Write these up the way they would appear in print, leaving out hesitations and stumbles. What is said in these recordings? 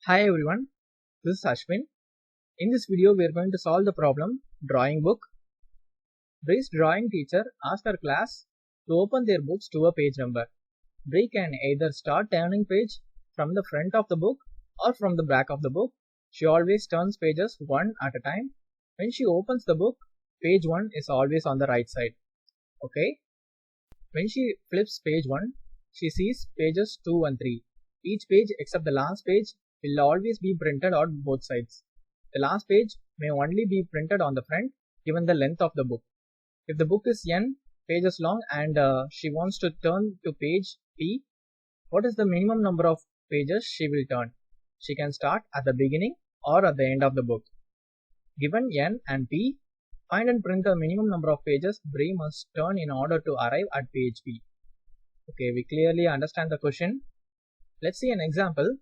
Hi everyone, this is Ashwin. In this video, we are going to solve the problem Drawing Book. Bree's drawing teacher asked her class to open their books to a page number. Bree can either start turning page from the front of the book or from the back of the book. She always turns pages one at a time. When she opens the book, page 1 is always on the right side. Okay. When she flips page 1, she sees pages 2 and 3. Each page except the last page will always be printed on both sides. The last page may only be printed on the front given the length of the book. If the book is n pages long and she wants to turn to page p, what is the minimum number of pages she will turn? She can start at the beginning or at the end of the book. Given n and p, find and print the minimum number of pages Bree must turn in order to arrive at page p. Okay, we clearly understand the question. Let's see an example.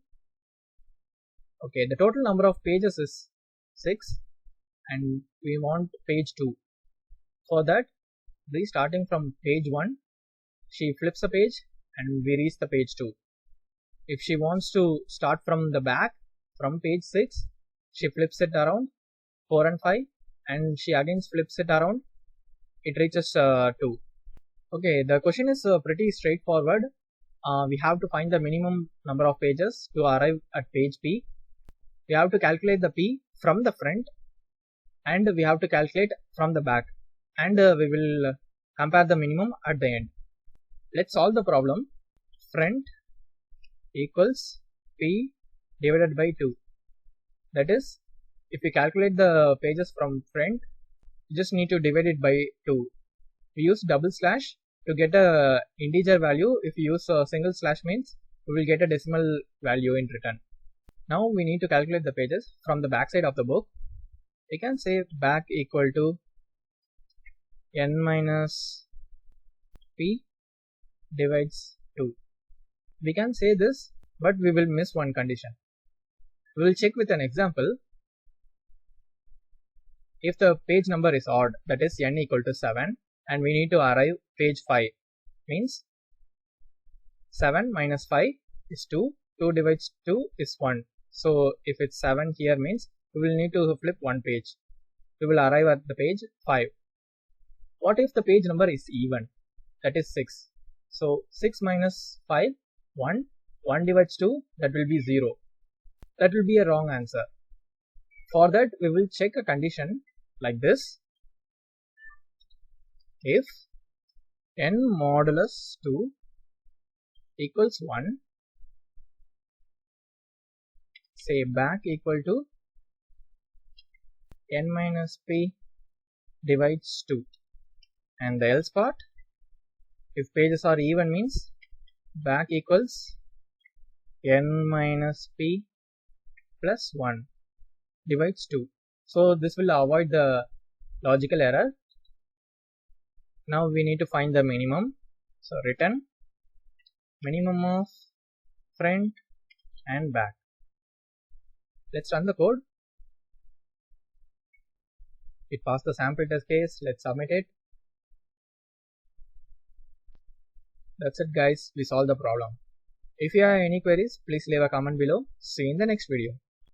Okay, the total number of pages is 6 and we want page 2. For that, Bree starting from page 1, she flips a page and we reach the page 2. If she wants to start from the back, from page 6, she flips it around 4 and 5 and she again flips it around, it reaches 2. Okay, the question is pretty straightforward. We have to find the minimum number of pages to arrive at page P. We have to calculate the P from the front and we have to calculate from the back, and we will compare the minimum at the end. Let's solve the problem. Front equals P divided by 2. That is, if we calculate the pages from front, you just need to divide it by 2. We use double slash to get a integer value. If you use a single slash means we will get a decimal value in return. Now we need to calculate the pages from the back side of the book. We can say back equal to n minus p divides 2. We can say this, but we will miss one condition. We will check with an example. If the page number is odd, that is n equal to 7, and we need to arrive page 5, means 7 minus 5 is 2, 2 divides 2 is 1. So if it's 7 here means we will need to flip one page. We will arrive at the page 5. What if the page number is even? That is 6. So 6 minus 5, 1. 1 divides 2, that will be 0. That will be a wrong answer. For that, we will check a condition like this. If n modulus 2 equals 1, say back equal to n minus p divides 2. And the else part, if pages are even means back equals n minus p plus 1 divides 2. So this will avoid the logical error. Now we need to find the minimum. So return minimum of front and back. Let's run the code. It passed the sample test case. Let's submit it. That's it guys, we solved the problem. If you have any queries, please leave a comment below. See you in the next video.